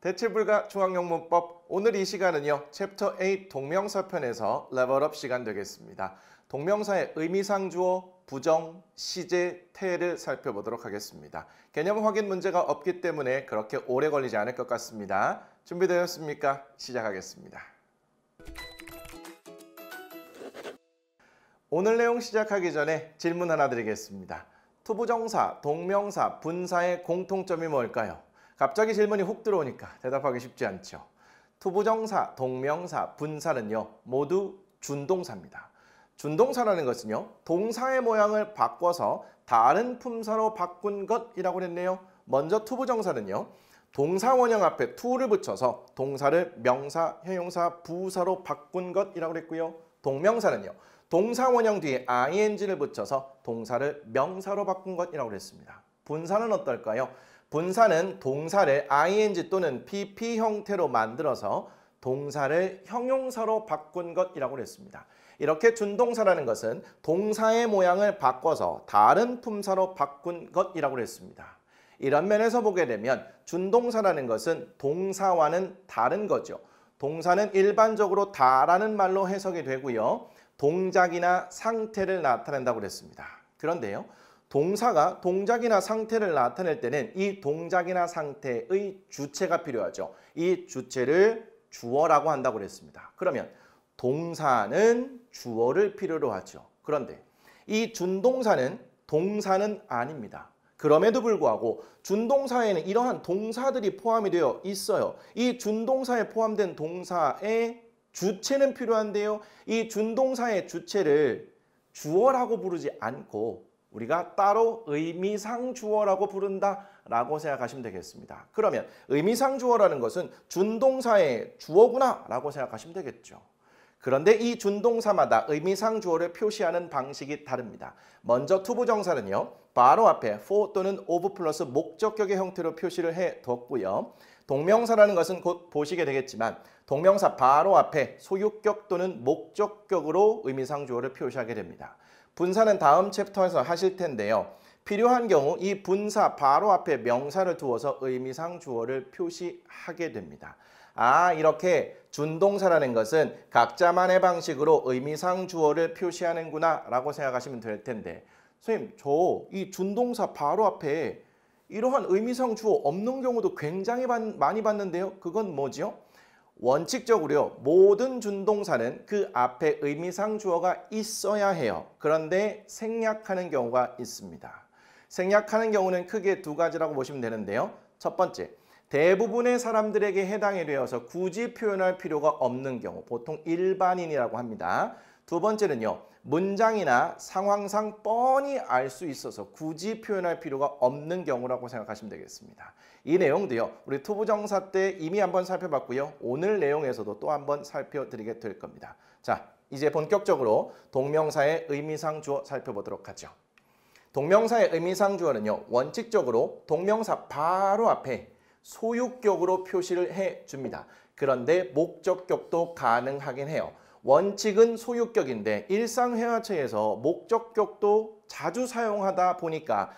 대체불가 중앙용 문법 오늘 이 시간은요. 챕터 8 동명사 편에서 레벨업 시간 되겠습니다. 동명사의 의미상 주어, 부정, 시제, 태를 살펴보도록 하겠습니다. 개념 확인 문제가 없기 때문에 그렇게 오래 걸리지 않을 것 같습니다. 준비되었습니까? 시작하겠습니다. 오늘 내용 시작하기 전에 질문 하나 드리겠습니다. 투부정사, 동명사, 분사의 공통점이 뭘까요? 갑자기 질문이 훅 들어오니까 대답하기 쉽지 않죠. 투부정사, 동명사, 분사는요 모두 준동사입니다. 준동사라는 것은요 동사의 모양을 바꿔서 다른 품사로 바꾼 것이라고 했네요. 먼저 투부정사는요 동사 원형 앞에 to를 붙여서 동사를 명사, 형용사, 부사로 바꾼 것이라고 했고요. 동명사는요 동사 원형 뒤에 ing를 붙여서 동사를 명사로 바꾼 것이라고 했습니다. 분사는 어떨까요? 분사는 동사를 ing 또는 pp 형태로 만들어서 동사를 형용사로 바꾼 것이라고 했습니다. 이렇게 준동사라는 것은 동사의 모양을 바꿔서 다른 품사로 바꾼 것이라고 했습니다. 이런 면에서 보게 되면 준동사라는 것은 동사와는 다른 거죠. 동사는 일반적으로 다라는 말로 해석이 되고요. 동작이나 상태를 나타낸다고 그랬습니다. 그런데요. 동사가 동작이나 상태를 나타낼 때는 이 동작이나 상태의 주체가 필요하죠. 이 주체를 주어라고 한다고 그랬습니다. 그러면 동사는 주어를 필요로 하죠. 그런데 이 준동사는 동사는 아닙니다. 그럼에도 불구하고 준동사에는 이러한 동사들이 포함이 되어 있어요. 이 준동사에 포함된 동사의 주체는 필요한데요. 이 준동사의 주체를 주어라고 부르지 않고 우리가 따로 의미상 주어라고 부른다라고 생각하시면 되겠습니다. 그러면 의미상 주어라는 것은 준동사의 주어구나라고 생각하시면 되겠죠. 그런데 이 준동사마다 의미상 주어를 표시하는 방식이 다릅니다. 먼저 투부정사는요. 바로 앞에 for 또는 of 플러스 목적격의 형태로 표시를 해뒀고요. 동명사라는 것은 곧 보시게 되겠지만 동명사 바로 앞에 소유격 또는 목적격으로 의미상 주어를 표시하게 됩니다. 분사는 다음 챕터에서 하실 텐데요. 필요한 경우 이 분사 바로 앞에 명사를 두어서 의미상 주어를 표시하게 됩니다. 이렇게 준동사라는 것은 각자만의 방식으로 의미상 주어를 표시하는구나 라고 생각하시면 될 텐데 선생님, 저 이 준동사 바로 앞에 이러한 의미상 주어 없는 경우도 굉장히 많이 봤는데요. 그건 뭐죠? 원칙적으로요. 모든 준동사는 그 앞에 의미상 주어가 있어야 해요. 그런데 생략하는 경우가 있습니다. 생략하는 경우는 크게 두 가지라고 보시면 되는데요. 첫 번째, 대부분의 사람들에게 해당이 되어서 굳이 표현할 필요가 없는 경우, 보통 일반인이라고 합니다. 두 번째는요. 문장이나 상황상 뻔히 알 수 있어서 굳이 표현할 필요가 없는 경우라고 생각하시면 되겠습니다. 이 내용도요. 우리 투부정사 때 이미 한번 살펴봤고요. 오늘 내용에서도 또 한번 살펴드리게 될 겁니다. 자, 이제 본격적으로 동명사의 의미상 주어 살펴보도록 하죠. 동명사의 의미상 주어는요. 원칙적으로 동명사 바로 앞에 소유격으로 표시를 해줍니다. 그런데 목적격도 가능하긴 해요. 원칙은 소유격인데 일상회화체에서 목적격도 자주 사용하다 보니까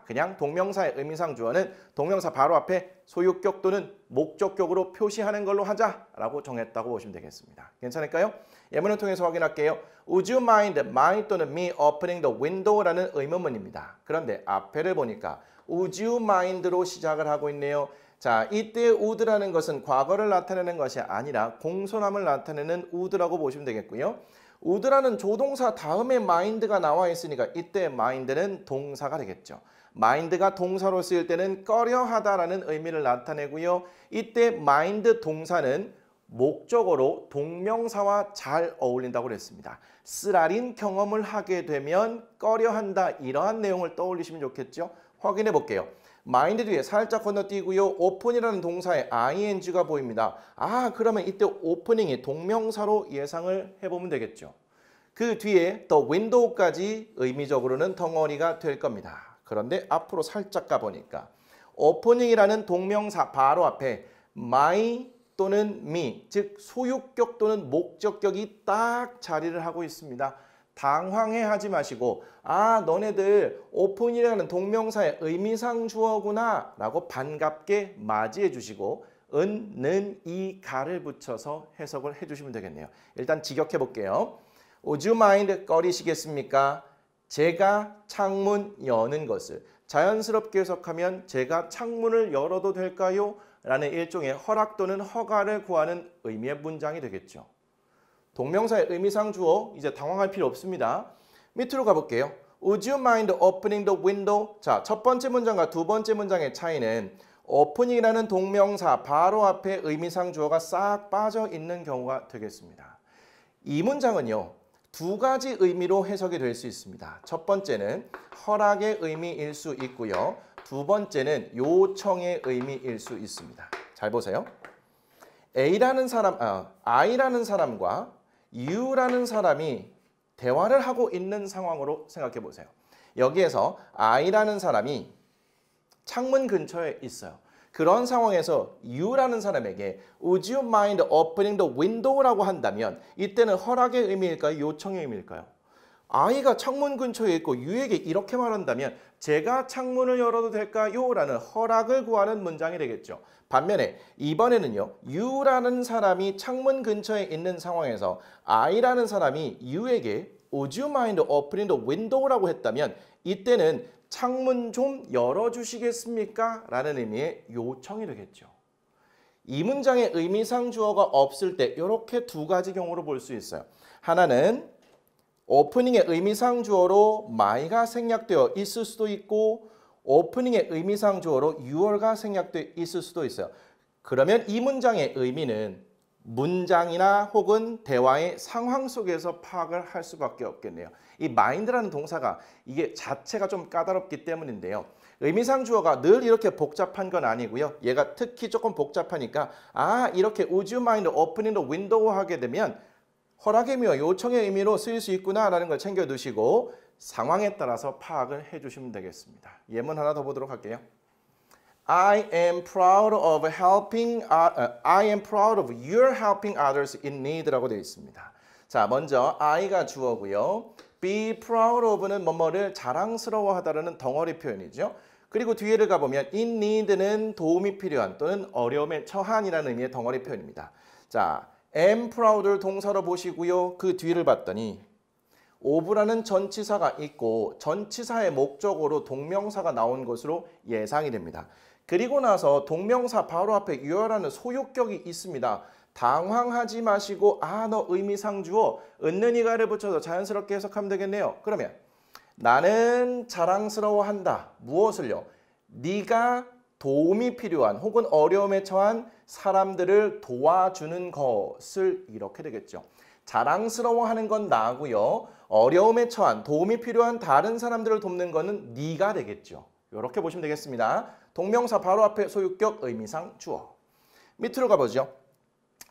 그냥 동명사의 의미상 주어는 동명사 바로 앞에 소유격 또는 목적격으로 표시하는 걸로 하자라고 정했다고 보시면 되겠습니다. 괜찮을까요? 예문을 통해서 확인할게요. Would you mind 또는 me opening the window라는 의문문입니다. 그런데 앞에를 보니까 Would you mind로 시작을 하고 있네요. 자, 이때 would라는 것은 과거를 나타내는 것이 아니라 공손함을 나타내는 would라고 보시면 되겠고요. would라는 조동사 다음에 mind가 나와 있으니까 이때 mind는 동사가 되겠죠. mind가 동사로 쓰일 때는 꺼려하다라는 의미를 나타내고요. 이때 mind 동사는 목적어로 동명사와 잘 어울린다고 그랬습니다. 쓰라린 경험을 하게 되면 꺼려한다 이러한 내용을 떠올리시면 좋겠죠. 확인해 볼게요. 마인드 뒤에 살짝 건너뛰고요. 오픈이라는 동사에 ing가 보입니다. 그러면 이때 오프닝이 동명사로 예상을 해보면 되겠죠. 그 뒤에 the window까지 의미적으로는 덩어리가 될 겁니다. 그런데 앞으로 살짝 가보니까 오프닝이라는 동명사 바로 앞에 my 또는 me, 즉 소유격 또는 목적격이 딱 자리를 하고 있습니다. 당황해하지 마시고 너네들 오픈이라는 동명사의 의미상 주어구나 라고 반갑게 맞이해 주시고 은, 는, 이, 가를 붙여서 해석을 해주시면 되겠네요. 일단 직역해 볼게요. Would you mind 꺼리시겠습니까? 제가 창문 여는 것을. 자연스럽게 해석하면 제가 창문을 열어도 될까요? 라는 일종의 허락 또는 허가를 구하는 의미의 문장이 되겠죠. 동명사의 의미상 주어 이제 당황할 필요 없습니다. 밑으로 가볼게요. Would you mind opening the window? 자, 첫 번째 문장과 두 번째 문장의 차이는 opening이라는 동명사 바로 앞에 의미상 주어가 싹 빠져 있는 경우가 되겠습니다. 이 문장은요. 두 가지 의미로 해석이 될 수 있습니다. 첫 번째는 허락의 의미일 수 있고요. 두 번째는 요청의 의미일 수 있습니다. 잘 보세요. I라는 사람과 U라는 사람이 대화를 하고 있는 상황으로 생각해 보세요. 여기에서 I라는 사람이 창문 근처에 있어요. 그런 상황에서 U라는 사람에게 Would you mind opening the window라고 한다면 이때는 허락의 의미일까요? 요청의 의미일까요? I가 창문 근처에 있고 U에게 이렇게 말한다면 제가 창문을 열어도 될까요? 라는 허락을 구하는 문장이 되겠죠. 반면에 이번에는요. U라는 사람이 창문 근처에 있는 상황에서 I라는 사람이 U에게 Would you mind opening the window라고 했다면 이때는 창문 좀 열어주시겠습니까? 라는 의미의 요청이 되겠죠. 이 문장의 의미상 주어가 없을 때 이렇게 두 가지 경우로 볼 수 있어요. 하나는 오프닝의 의미상 주어로 my가 생략되어 있을 수도 있고 오프닝의 의미상 주어로 you가 생략되어 있을 수도 있어요. 그러면 이 문장의 의미는 문장이나 혹은 대화의 상황 속에서 파악을 할 수밖에 없겠네요. 이 mind라는 동사가 이게 자체가 좀 까다롭기 때문인데요. 의미상 주어가 늘 이렇게 복잡한 건 아니고요. 얘가 특히 조금 복잡하니까 이렇게 Would you mind opening the window 하게 되면 허락의 의미와 요청의 의미로 쓰일 수 있구나라는 걸 챙겨두시고 상황에 따라서 파악을 해주시면 되겠습니다. 예문 하나 더 보도록 할게요. I am proud of your helping others in need라고 되어 있습니다. 자, 먼저 I가 주어고요. Be proud of는 뭐뭐를 자랑스러워하다라는 덩어리 표현이죠. 그리고 뒤에를 가보면 in need는 도움이 필요한 또는 어려움에 처한이라는 의미의 덩어리 표현입니다. 자, am proud를 동사로 보시고요. 그 뒤를 봤더니 of라는 전치사가 있고 전치사의 목적으로 동명사가 나온 것으로 예상이 됩니다. 그리고 나서 동명사 바로 앞에 you라는 소유격이 있습니다. 당황하지 마시고 너 의미상 주어 은는이가를 붙여서 자연스럽게 해석하면 되겠네요. 그러면 나는 자랑스러워한다. 무엇을요? 네가 도움이 필요한 혹은 어려움에 처한 사람들을 도와주는 것을 이렇게 되겠죠. 자랑스러워하는 건 나고요. 어려움에 처한 도움이 필요한 다른 사람들을 돕는 거는 네가 되겠죠. 이렇게 보시면 되겠습니다. 동명사 바로 앞에 소유격 의미상 주어. 밑으로 가보죠.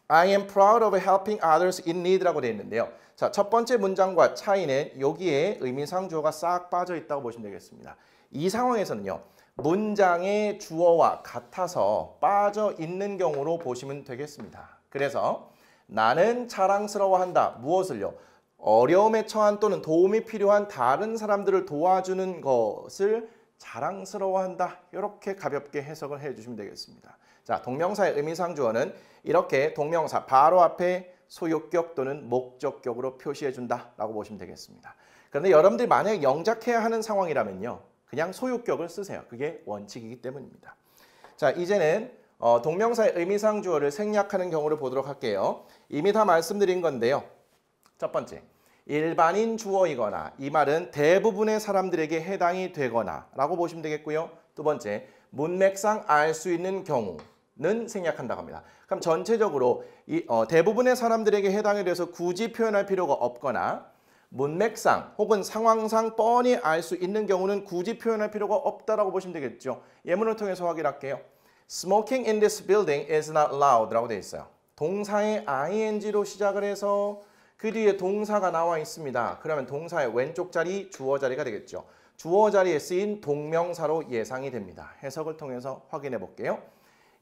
I am proud of helping others in need라고 되어 있는데요. 자, 첫 번째 문장과 차이는 여기에 의미상 주어가 싹 빠져 있다고 보시면 되겠습니다. 이 상황에서는요. 문장의 주어와 같아서 빠져 있는 경우로 보시면 되겠습니다. 그래서 나는 자랑스러워한다. 무엇을요? 어려움에 처한 또는 도움이 필요한 다른 사람들을 도와주는 것을 자랑스러워한다. 이렇게 가볍게 해석을 해주시면 되겠습니다. 자, 동명사의 의미상 주어는 이렇게 동명사 바로 앞에 소유격 또는 목적격으로 표시해준다라고 보시면 되겠습니다. 그런데 여러분들이 만약에 영작해야 하는 상황이라면요. 그냥 소유격을 쓰세요. 그게 원칙이기 때문입니다. 자, 이제는 동명사의 의미상 주어를 생략하는 경우를 보도록 할게요. 이미 다 말씀드린 건데요. 첫 번째, 일반인 주어이거나 이 말은 대부분의 사람들에게 해당이 되거나 라고 보시면 되겠고요. 두 번째, 문맥상 알 수 있는 경우는 생략한다고 합니다. 그럼 전체적으로 대부분의 사람들에게 해당이 돼서 굳이 표현할 필요가 없거나 문맥상 혹은 상황상 뻔히 알 수 있는 경우는 굳이 표현할 필요가 없다라고 보시면 되겠죠. 예문을 통해서 확인할게요. Smoking in this building is not allowed 라고 되어 있어요. 동사의 ing로 시작을 해서 그 뒤에 동사가 나와 있습니다. 그러면 동사의 왼쪽 자리 주어 자리가 되겠죠. 주어 자리에 쓰인 동명사로 예상이 됩니다. 해석을 통해서 확인해 볼게요.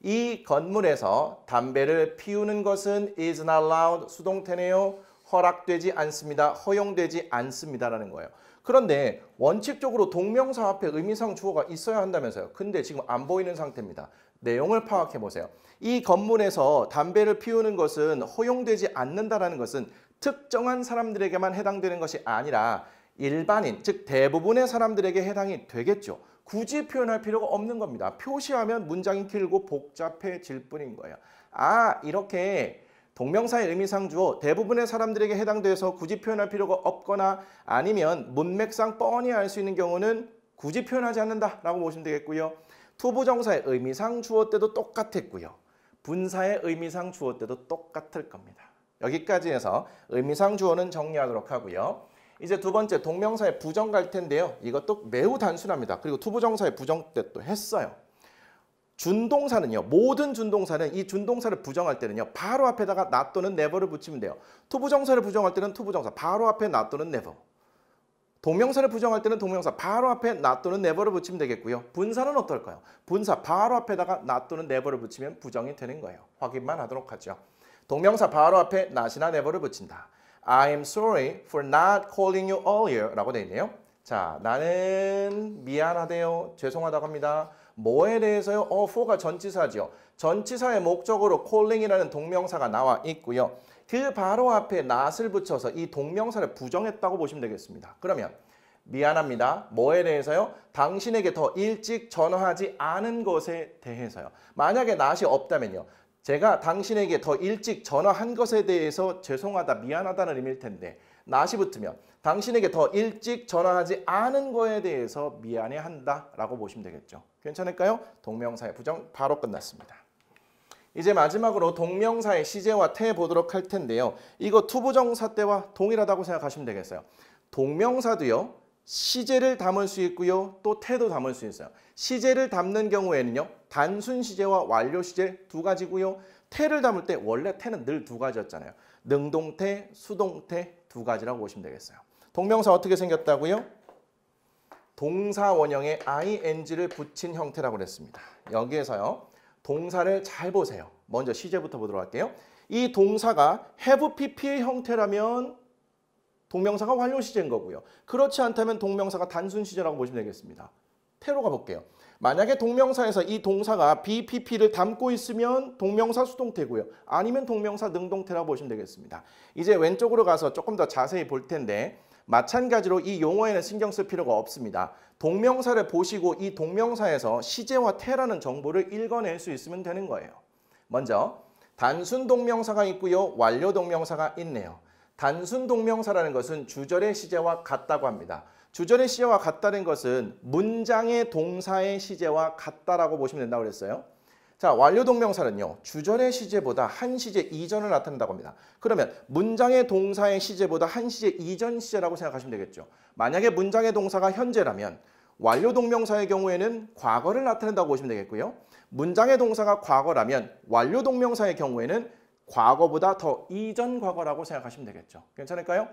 이 건물에서 담배를 피우는 것은 is not allowed 수동태네요. 허락되지 않습니다. 허용되지 않습니다라는 거예요. 그런데 원칙적으로 동명사 앞에 의미상 주어가 있어야 한다면서요. 근데 지금 안 보이는 상태입니다. 내용을 파악해 보세요. 이 건물에서 담배를 피우는 것은 허용되지 않는다라는 것은 특정한 사람들에게만 해당되는 것이 아니라 일반인, 즉 대부분의 사람들에게 해당이 되겠죠. 굳이 표현할 필요가 없는 겁니다. 표시하면 문장이 길고 복잡해질 뿐인 거예요. 아, 이렇게 동명사의 의미상 주어 대부분의 사람들에게 해당돼서 굳이 표현할 필요가 없거나 아니면 문맥상 뻔히 알 수 있는 경우는 굳이 표현하지 않는다라고 보시면 되겠고요. 투부정사의 의미상 주어 때도 똑같았고요. 분사의 의미상 주어 때도 똑같을 겁니다. 여기까지 해서 의미상 주어는 정리하도록 하고요. 이제 두 번째 동명사의 부정 갈 텐데요. 이것도 매우 단순합니다. 그리고 투부정사의 부정 때 또 했어요. 준동사는요. 모든 준동사는 이 준동사를 부정할 때는요. 바로 앞에다가 not 또는 never를 붙이면 돼요. 투부정사를 부정할 때는 투부정사 바로 앞에 not 또는 never. 동명사를 부정할 때는 동명사 바로 앞에 not 또는 never를 붙이면 되겠고요. 분사는 어떨까요? 분사 바로 앞에다가 not 또는 never를 붙이면 부정이 되는 거예요. 확인만 하도록 하죠. 동명사 바로 앞에 not이나 never를 붙인다. I am sorry for not calling you earlier 라고 되어 있네요. 자, 나는 미안하대요. 죄송하다고 합니다. 뭐에 대해서요? for가 전치사죠. 전치사의 목적으로 calling이라는 동명사가 나와 있고요. 그 바로 앞에 not을 붙여서 이 동명사를 부정했다고 보시면 되겠습니다. 그러면 미안합니다. 뭐에 대해서요? 당신에게 더 일찍 전화하지 않은 것에 대해서요. 만약에 not이 없다면요. 제가 당신에게 더 일찍 전화한 것에 대해서 죄송하다, 미안하다는 의미일 텐데 not이 붙으면 당신에게 더 일찍 전화하지 않은 거에 대해서 미안해한다 라고 보시면 되겠죠. 괜찮을까요? 동명사의 부정 바로 끝났습니다. 이제 마지막으로 동명사의 시제와 태 보도록 할 텐데요. 이거 투부정사 때와 동일하다고 생각하시면 되겠어요. 동명사도요. 시제를 담을 수 있고요. 또 태도 담을 수 있어요. 시제를 담는 경우에는요. 단순 시제와 완료 시제 두 가지고요. 태를 담을 때 원래 태는 늘 두 가지였잖아요. 능동태, 수동태 두 가지라고 보시면 되겠어요. 동명사 어떻게 생겼다고요? 동사 원형에 ing를 붙인 형태라고 그랬습니다. 여기에서요. 동사를 잘 보세요. 먼저 시제부터 보도록 할게요. 이 동사가 have pp의 형태라면 동명사가 완료 시제인 거고요. 그렇지 않다면 동명사가 단순 시제라고 보시면 되겠습니다. 태로 가볼게요. 만약에 동명사에서 이 동사가 BPP를 담고 있으면 동명사 수동태고요. 아니면 동명사 능동태라고 보시면 되겠습니다. 이제 왼쪽으로 가서 조금 더 자세히 볼 텐데 마찬가지로 이 용어에는 신경 쓸 필요가 없습니다. 동명사를 보시고 이 동명사에서 시제와 태라는 정보를 읽어낼 수 있으면 되는 거예요. 먼저 단순 동명사가 있고요. 완료 동명사가 있네요. 단순 동명사라는 것은 주절의 시제와 같다고 합니다. 주절의 시제와 같다는 것은 문장의 동사의 시제와 같다라고 보시면 된다고 그랬어요. 자, 완료 동명사는요. 주절의 시제보다 한 시제 이전을 나타낸다고 합니다. 그러면 문장의 동사의 시제보다 한 시제 이전 시제라고 생각하시면 되겠죠. 만약에 문장의 동사가 현재라면 완료 동명사의 경우에는 과거를 나타낸다고 보시면 되겠고요. 문장의 동사가 과거라면 완료 동명사의 경우에는 과거보다 더 이전 과거라고 생각하시면 되겠죠. 괜찮을까요?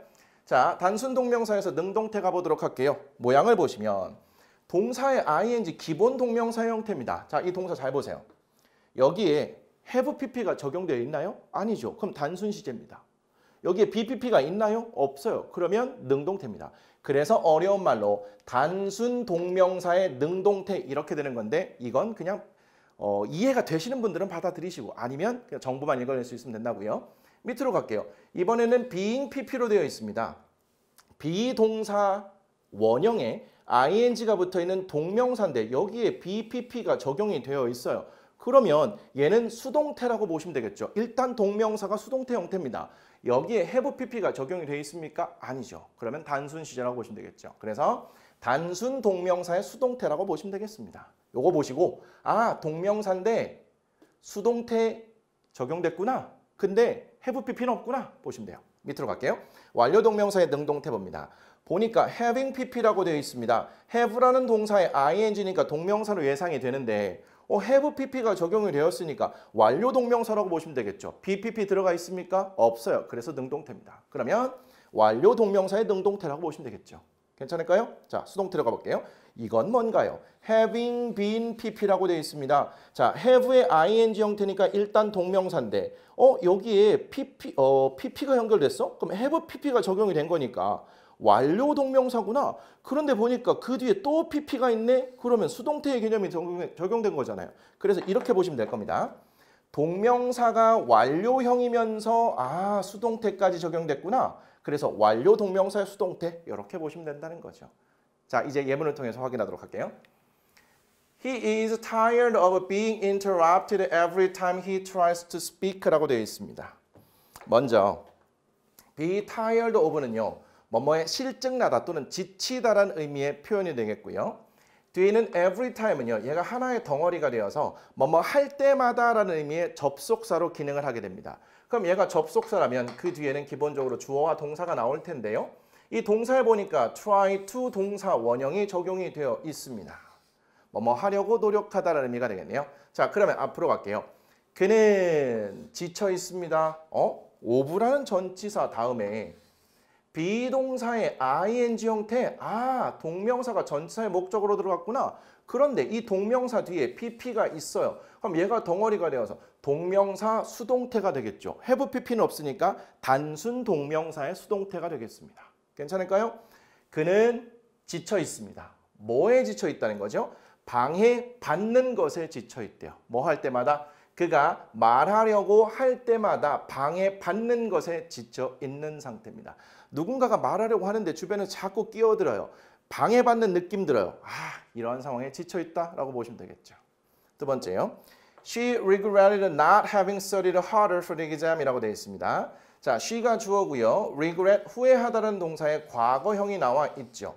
자, 단순 동명사에서 능동태 가보도록 할게요. 모양을 보시면 동사의 ing 기본 동명사의 형태입니다. 자, 이 동사 잘 보세요. 여기에 have pp가 적용되어 있나요? 아니죠. 그럼 단순 시제입니다. 여기에 bpp가 있나요? 없어요. 그러면 능동태입니다. 그래서 어려운 말로 단순 동명사의 능동태 이렇게 되는 건데 이건 그냥 이해가 되시는 분들은 받아들이시고 아니면 그냥 정보만 읽어낼 수 있으면 된다고요. 밑으로 갈게요. 이번에는 being pp로 되어 있습니다. 비동사 원형에 ing가 붙어있는 동명사인데 여기에 bpp가 적용이 되어 있어요. 그러면 얘는 수동태라고 보시면 되겠죠. 일단 동명사가 수동태 형태입니다. 여기에 have pp가 적용이 되어 있습니까? 아니죠. 그러면 단순 시제라고 보시면 되겠죠. 그래서 단순 동명사의 수동태라고 보시면 되겠습니다. 요거 보시고 아 동명사인데 수동태 적용됐구나. 근데 have pp는 없구나 보시면 돼요. 밑으로 갈게요. 완료 동명사의 능동태 봅니다. 보니까 having pp라고 되어 있습니다. have라는 동사의 ing니까 동명사로 예상이 되는데 have pp가 적용이 되었으니까 완료 동명사라고 보시면 되겠죠. bpp 들어가 있습니까? 없어요. 그래서 능동태입니다. 그러면 완료 동명사의 능동태라고 보시면 되겠죠. 괜찮을까요? 자, 수동태로 가볼게요. 이건 뭔가요? having been pp라고 되어 있습니다. 자, have의 ing 형태니까 일단 동명사인데 여기에 pp가 연결됐어? 그럼 have pp가 적용이 된 거니까 완료 동명사구나. 그런데 보니까 그 뒤에 또 PP가 있네. 그러면 수동태의 개념이 적용된 거잖아요. 그래서 이렇게 보시면 될 겁니다. 동명사가 완료형이면서 수동태까지 적용됐구나. 그래서 완료 동명사의 수동태 이렇게 보시면 된다는 거죠. 자, 이제 예문을 통해서 확인하도록 할게요. He is tired of being interrupted every time he tries to speak라고 되어 있습니다. 먼저 be tired of는요. 뭐뭐에 실증나다 또는 지치다라는 의미의 표현이 되겠고요. 뒤에는 every time은요. 얘가 하나의 덩어리가 되어서 뭐뭐 할 때마다라는 의미의 접속사로 기능을 하게 됩니다. 그럼 얘가 접속사라면 그 뒤에는 기본적으로 주어와 동사가 나올 텐데요. 이 동사에 보니까 try to 동사 원형이 적용이 되어 있습니다. 뭐뭐 하려고 노력하다라는 의미가 되겠네요. 자, 그러면 앞으로 갈게요. 그는 지쳐 있습니다. of라는 전치사 다음에 비동사의 ing 형태, 동명사가 전치사의 목적으로 들어갔구나. 그런데 이 동명사 뒤에 pp가 있어요. 그럼 얘가 덩어리가 되어서 동명사 수동태가 되겠죠. have pp는 없으니까 단순 동명사의 수동태가 되겠습니다. 괜찮을까요? 그는 지쳐 있습니다. 뭐에 지쳐 있다는 거죠? 방해받는 것에 지쳐 있대요. 뭐 할 때마다? 그가 말하려고 할 때마다 방해받는 것에 지쳐 있는 상태입니다. 누군가가 말하려고 하는데 주변에 자꾸 끼어들어요. 방해받는 느낌 들어요. 이러한 상황에 지쳐 있다라고 보시면 되겠죠. 두 번째요. She regretted not having studied harder for the exam이라고 되어 있습니다. 자, she가 주어고요. regret, 후회하다라는 동사의 과거형이 나와 있죠.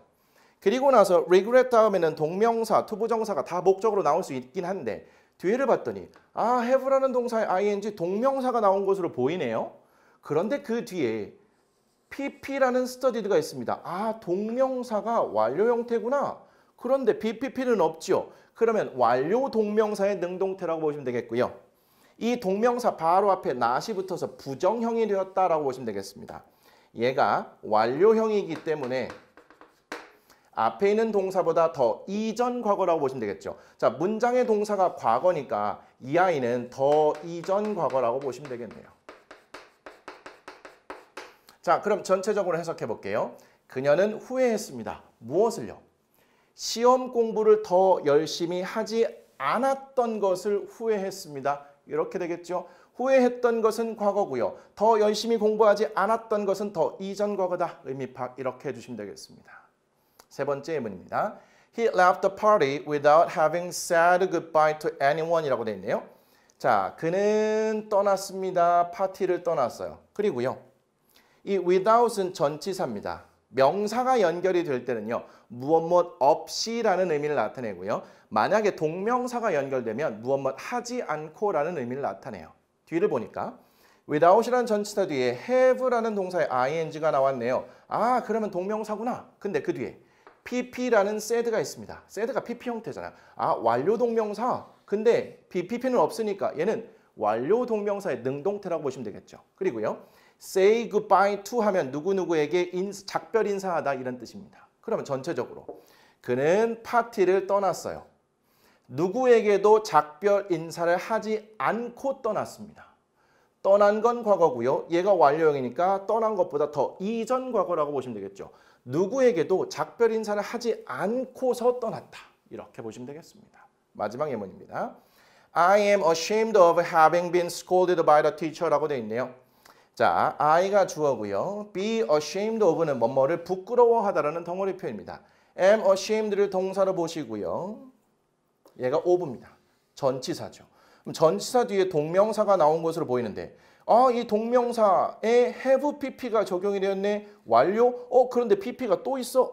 그리고 나서 regret 다음에는 동명사, 투부정사가 다 목적으로 나올 수 있긴 한데 뒤를 봤더니 have라는 동사의 ing 동명사가 나온 것으로 보이네요. 그런데 그 뒤에 pp라는 studied가 있습니다. 동명사가 완료 형태구나. 그런데 bpp는 없죠. 그러면 완료 동명사의 능동태라고 보시면 되겠고요. 이 동명사 바로 앞에 not이 붙어서 부정형이 되었다라고 보시면 되겠습니다. 얘가 완료형이기 때문에 앞에 있는 동사보다 더 이전 과거라고 보시면 되겠죠. 자, 문장의 동사가 과거니까 이 아이는 더 이전 과거라고 보시면 되겠네요. 자, 그럼 전체적으로 해석해 볼게요. 그녀는 후회했습니다. 무엇을요? 시험 공부를 더 열심히 하지 않았던 것을 후회했습니다. 이렇게 되겠죠. 후회했던 것은 과거고요. 더 열심히 공부하지 않았던 것은 더 이전 과거다. 의미 파악 이렇게 해주시면 되겠습니다. 세 번째 예문입니다. He left the party without having said goodbye to anyone 이라고 되어 있네요. 자, 그는 떠났습니다. 파티를 떠났어요. 그리고요. 이 without은 전치사입니다. 명사가 연결이 될 때는요. 무엇 없이라는 의미를 나타내고요. 만약에 동명사가 연결되면 무엇 하지 않고라는 의미를 나타내요. 뒤를 보니까 without이라는 전치사 뒤에 have라는 동사의 ing가 나왔네요. 그러면 동명사구나. 근데 그 뒤에 pp라는 said가 있습니다. said가 pp 형태잖아요. 완료 동명사. 근데 pp는 없으니까 얘는 완료 동명사의 능동태라고 보시면 되겠죠. 그리고요. say goodbye to 하면 누구누구에게 작별 인사하다 이런 뜻입니다. 그러면 전체적으로 그는 파티를 떠났어요. 누구에게도 작별 인사를 하지 않고 떠났습니다. 떠난 건 과거고요. 얘가 완료형이니까 떠난 것보다 더 이전 과거라고 보시면 되겠죠. 누구에게도 작별 인사를 하지 않고서 떠났다. 이렇게 보시면 되겠습니다. 마지막 예문입니다. I am ashamed of having been scolded by the teacher라고 되어 있네요. 자, I가 주어고요. be ashamed of는 뭐뭐를 부끄러워하다라는 덩어리 표현입니다. am ashamed를 동사로 보시고요. 얘가 of입니다. 전치사죠. 그럼 전치사 뒤에 동명사가 나온 것으로 보이는데 이 동명사에 have pp가 적용이 되었네. 완료? 그런데 pp가 또 있어?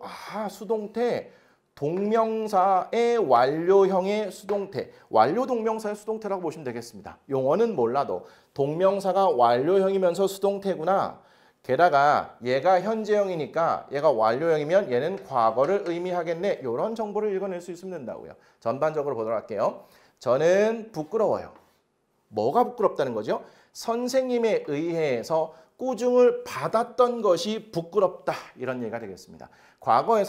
수동태. 동명사의 완료형의 수동태. 완료 동명사의 수동태라고 보시면 되겠습니다. 용어는 몰라도 동명사가 완료형이면서 수동태구나. 게다가 얘가 현재형이니까 얘가 완료형이면 얘는 과거를 의미하겠네. 이런 정보를 읽어낼 수 있으면 된다고요. 전반적으로 보도록 할게요. 저는 부끄러워요. 뭐가 부끄럽다는 거죠? 선생님에 의해서 꾸중을 받았던 것이 부끄럽다. 이런 얘기가 되겠습니다. 과거에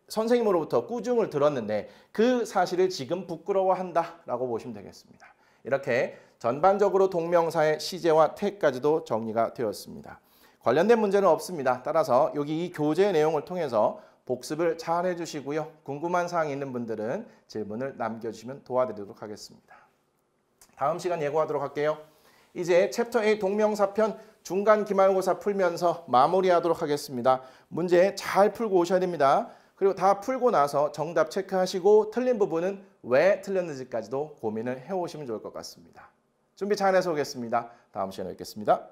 선생님으로부터 꾸중을 들었는데 그 사실을 지금 부끄러워한다 라고 보시면 되겠습니다. 이렇게 전반적으로 동명사의 시제와 태까지도 정리가 되었습니다. 관련된 문제는 없습니다. 따라서 여기 이 교재 내용을 통해서 복습을 잘 해주시고요. 궁금한 사항이 있는 분들은 질문을 남겨주시면 도와드리도록 하겠습니다. 다음 시간 예고하도록 할게요. 이제 챕터 A 동명사편 중간 기말고사 풀면서 마무리하도록 하겠습니다. 문제 잘 풀고 오셔야 됩니다. 그리고 다 풀고 나서 정답 체크하시고 틀린 부분은 왜 틀렸는지까지도 고민을 해오시면 좋을 것 같습니다. 준비 잘 해서 오겠습니다. 다음 시간에 뵙겠습니다.